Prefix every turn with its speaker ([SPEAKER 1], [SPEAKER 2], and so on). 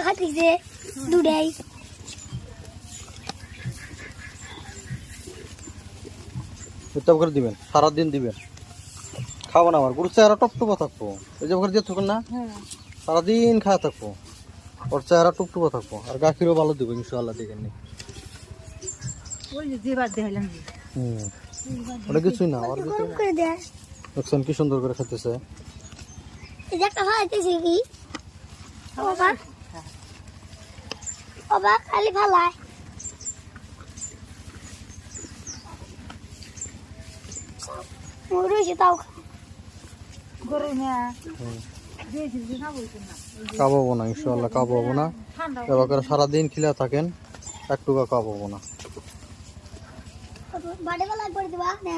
[SPEAKER 1] খাতিছে দুটাই
[SPEAKER 2] এটা করে দিবেন, সারাদিন দিবেন, খাবো না আমার গরুর চেহারা টপটপা থাকবো। এই যে ওখানে দিয়ে থাকুন না, সারাদিন খাওয়া থাকবো, ওর চেহারা টপটপা থাকবো। আর গাখিরও ভালো দিব ইনশাআল্লাহ, দেখেন নি। ওটা কিছুই না, ওর ভিতরে দেখছেন কি সুন্দর করে খেতেছে।
[SPEAKER 1] খালি ভালাই তাও
[SPEAKER 2] কাবাবো না ইনশাআল্লাহ, কাবাবো না। এবার করে সারাদিন খিলা থাকেন, একটু কাবাবো না।
[SPEAKER 1] বাড়ি বেলা করে দিবা না